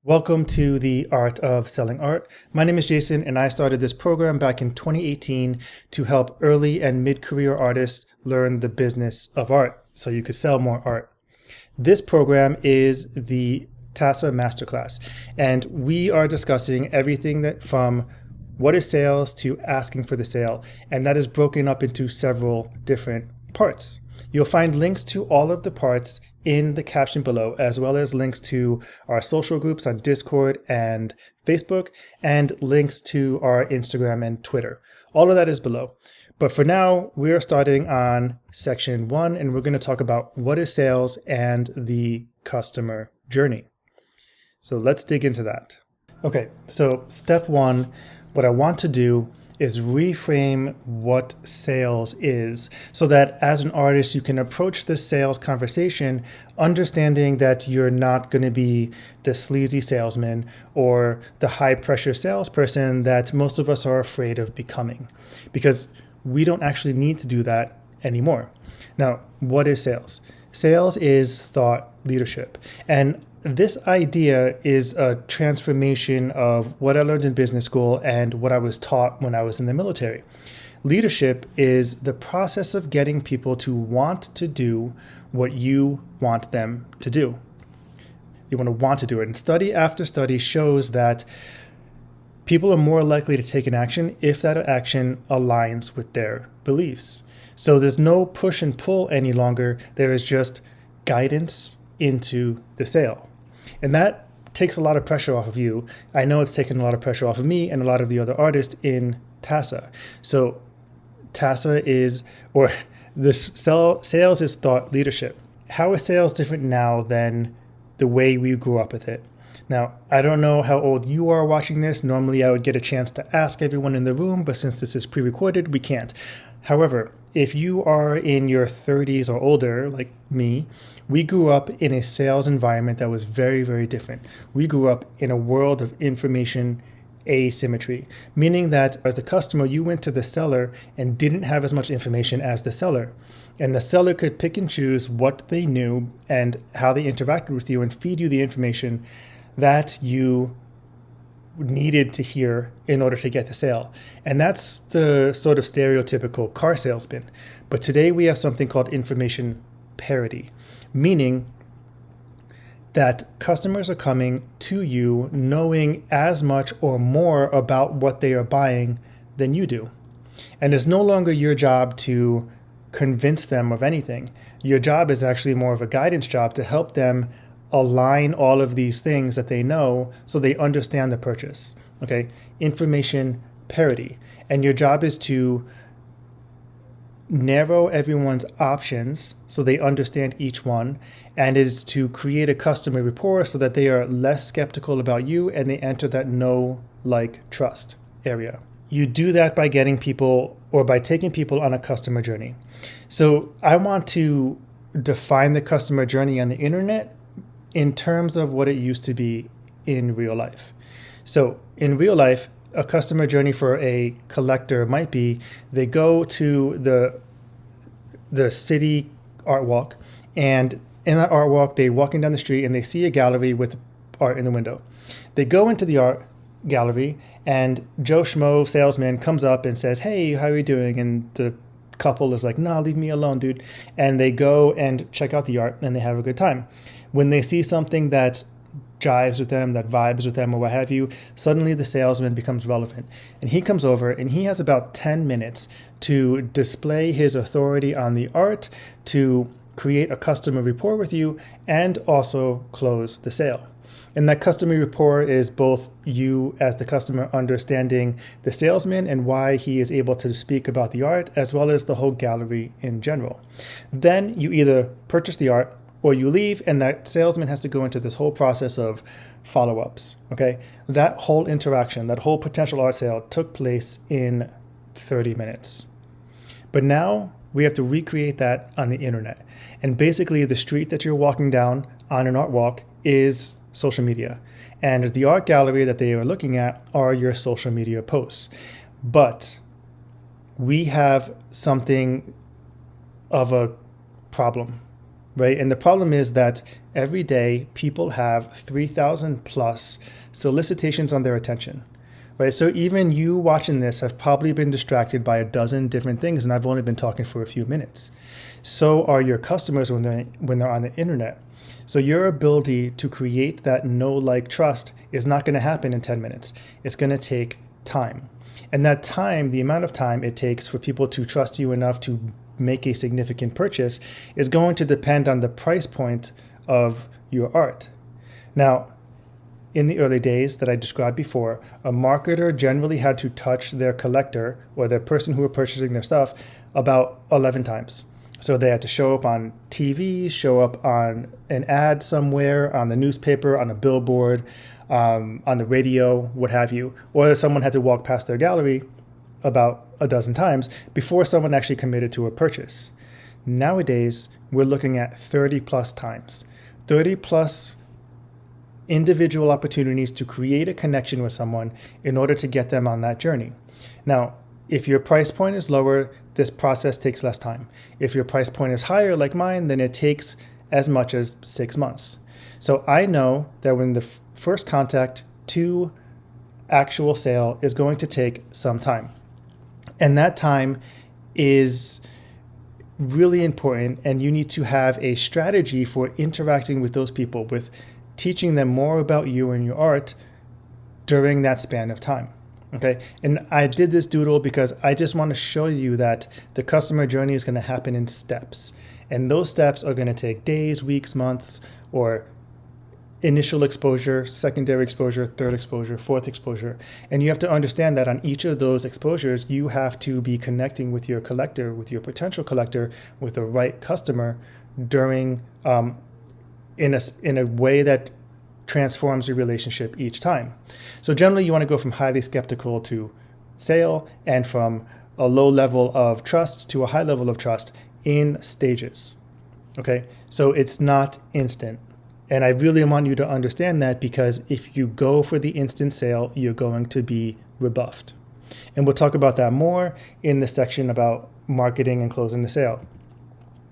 Welcome to the Art of Selling Art. My name is Jason, and I started this program back in 2018 to help early and mid-career artists learn the business of art so you could sell more art. This program is the TASA Masterclass, and we are discussing everything that from what is sales to asking for the sale, and that is broken up into several different parts. You'll find links to all of the parts in the caption below, as well as links to our social groups on Discord and Facebook, and links to our Instagram and Twitter. All of that is below. But for now, we're starting on section 1, and we're going to talk about what is sales and the customer journey. So let's dig into that. Okay, so step 1, what I want to do is reframe what sales is so that as an artist, you can approach this sales conversation understanding that you're not going to be the sleazy salesman or the high pressure salesperson that most of us are afraid of becoming, because we don't actually need to do that anymore. Now, what is sales? Sales is thought leadership. And this idea is a transformation of what I learned in business school and what I was taught when I was in the military. Leadership is the process of getting people to want to do what you want them to do. You want to do it. And study after study shows that people are more likely to take an action if that action aligns with their beliefs. So there's no push and pull any longer. There is just guidance into the sale. And that takes a lot of pressure off of you. I know it's taken a lot of pressure off of me and a lot of the other artists in TASA. So TASA is, or this sales is thought leadership. How is sales different now than the way we grew up with it? Now, I don't know how old you are watching this. Normally I would get a chance to ask everyone in the room, but since this is pre-recorded, we can't. However, if you are in your 30s or older, like me, we grew up in a sales environment that was very, very different. We grew up in a world of information asymmetry, meaning that as the customer, you went to the seller and didn't have as much information as the seller. And the seller could pick and choose what they knew and how they interacted with you and feed you the information that you needed to hear in order to get the sale. And that's the sort of stereotypical car salesman. But today we have something called information parity, meaning that customers are coming to you knowing as much or more about what they are buying than you do. And it's no longer your job to convince them of anything. Your job is actually more of a guidance job to help them align all of these things that they know so they understand the purchase. Okay, information parity. And your job is to narrow everyone's options so they understand each one, and is to create a customer rapport so that they are less skeptical about you and they enter that know, like, trust area. You do that by getting people, or by taking people on a customer journey. So I want to define the customer journey on the internet in terms of what it used to be in real life. So in real life, a customer journey for a collector might be they go to the city art walk, and in that art walk, they're walking down the street and they see a gallery with art in the window. They go into the art gallery and Joe Schmo salesman comes up and says, "Hey, how are you doing?" And the couple is like, "Nah, leave me alone, dude." And they go and check out the art and they have a good time. When they see something that jives with them, that vibes with them, or what have you, suddenly the salesman becomes relevant. And he comes over and he has about 10 minutes to display his authority on the art, to create a customer rapport with you, and also close the sale. And that customer rapport is both you as the customer understanding the salesman and why he is able to speak about the art, as well as the whole gallery in general. Then you either purchase the art or you leave, and that salesman has to go into this whole process of follow-ups, okay? That whole interaction, that whole potential art sale took place in 30 minutes. But now we have to recreate that on the internet. And basically the street that you're walking down on an art walk is social media. And the art gallery that they are looking at are your social media posts. But we have something of a problem right? And the problem is that every day people have 3,000 plus solicitations on their attention, right? So even you watching this have probably been distracted by a dozen different things, and I've only been talking for a few minutes. So are your customers when they're on the internet. So your ability to create that know, like, trust is not going to happen in 10 minutes. It's going to take time. And that time, the amount of time it takes for people to trust you enough to make a significant purchase, is going to depend on the price point of your art. Now, in the early days that I described before, a marketer generally had to touch their collector or the person who were purchasing their stuff about 11 times. So they had to show up on TV, show up on an ad somewhere, on the newspaper, on a billboard, on the radio, what have you. Or someone had to walk past their gallery about a dozen times before someone actually committed to a purchase. Nowadays, we're looking at 30 plus times. 30 plus individual opportunities to create a connection with someone in order to get them on that journey. Now, if your price point is lower, this process takes less time. If your price point is higher, like mine, then it takes as much as 6 months. So I know that when the first contact to actual sale is going to take some time. And that time is really important, and you need to have a strategy for interacting with those people, with teaching them more about you and your art during that span of time. Okay, and I did this doodle because I just want to show you that the customer journey is going to happen in steps. And those steps are going to take days, weeks, months, or initial exposure, secondary exposure, third exposure, fourth exposure. And you have to understand that on each of those exposures, you have to be connecting with your collector, with your potential collector, with the right customer during in a way that transforms your relationship each time. So generally you want to go from highly skeptical to sale, and from a low level of trust to a high level of trust in stages. Okay, so it's not instant. And I really want you to understand that, because if you go for the instant sale, you're going to be rebuffed. And we'll talk about that more in the section about marketing and closing the sale.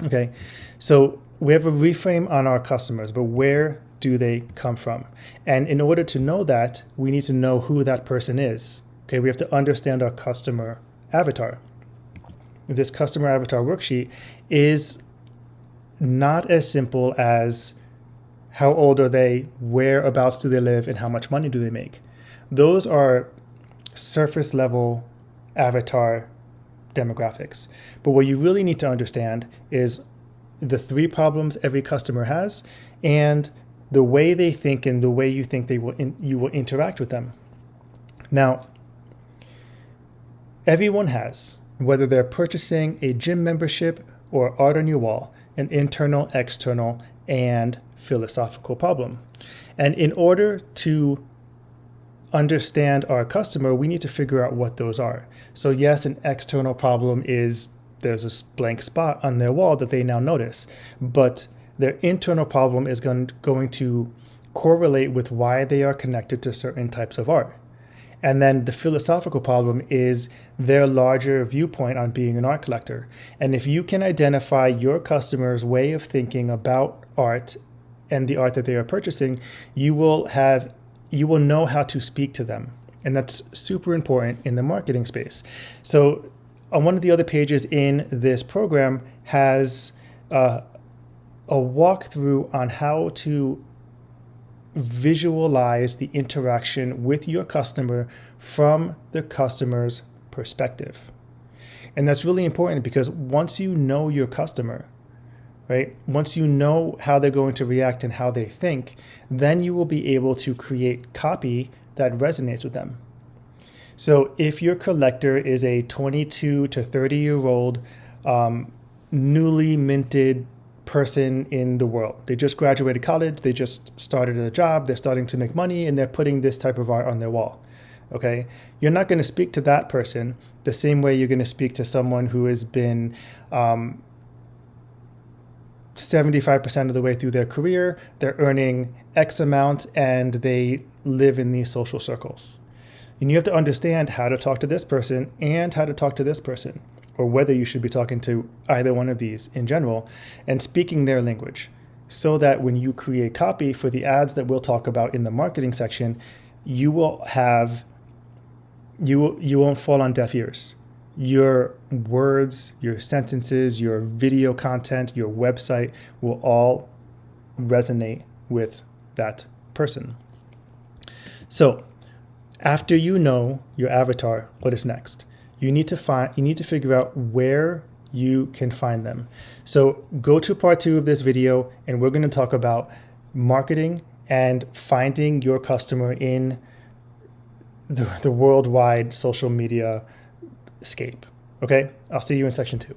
Okay, so we have a reframe on our customers, but where do they come from? And in order to know that, we need to know who that person is. Okay, we have to understand our customer avatar. This customer avatar worksheet is not as simple as how old are they, whereabouts do they live, and how much money do they make. Those are surface level avatar demographics. But what you really need to understand is the 3 problems every customer has, and the way they think and the way you think you will interact with them. Now, everyone has, whether they're purchasing a gym membership or art on your wall, an internal, external, and philosophical problem. And in order to understand our customer, we need to figure out what those are. So yes, an external problem is there's a blank spot on their wall that they now notice, but their internal problem is going to correlate with why they are connected to certain types of art. And then the philosophical problem is their larger viewpoint on being an art collector. And if you can identify your customer's way of thinking about art and the art that they are purchasing, you will know how to speak to them. And that's super important in the marketing space. So on one of the other pages in this program has a walkthrough on how to visualize the interaction with your customer from the customer's perspective. And that's really important, because once you know your customer, right, once you know how they're going to react and how they think, then you will be able to create copy that resonates with them. So if your collector is a 22 to 30-year-old newly minted person in the world, they just graduated college, they just started a job, they're starting to make money, and they're putting this type of art on their wall. Okay, you're not going to speak to that person the same way you're going to speak to someone who has been 75% of the way through their career, they're earning X amount, and they live in these social circles. And you have to understand how to talk to this person and how to talk to this person. or whether you should be talking to either one of these in general, and speaking their language, so that when you create copy for the ads that we'll talk about in the marketing section, you will have, you won't fall on deaf ears. Your words, your sentences, your video content, your website will all resonate with that person. So after you know your avatar, what is next? You need to figure out where you can find them. So go to part 2 of this video, and we're going to talk about marketing and finding your customer in the worldwide social media scape. Okay, I'll see you in section 2.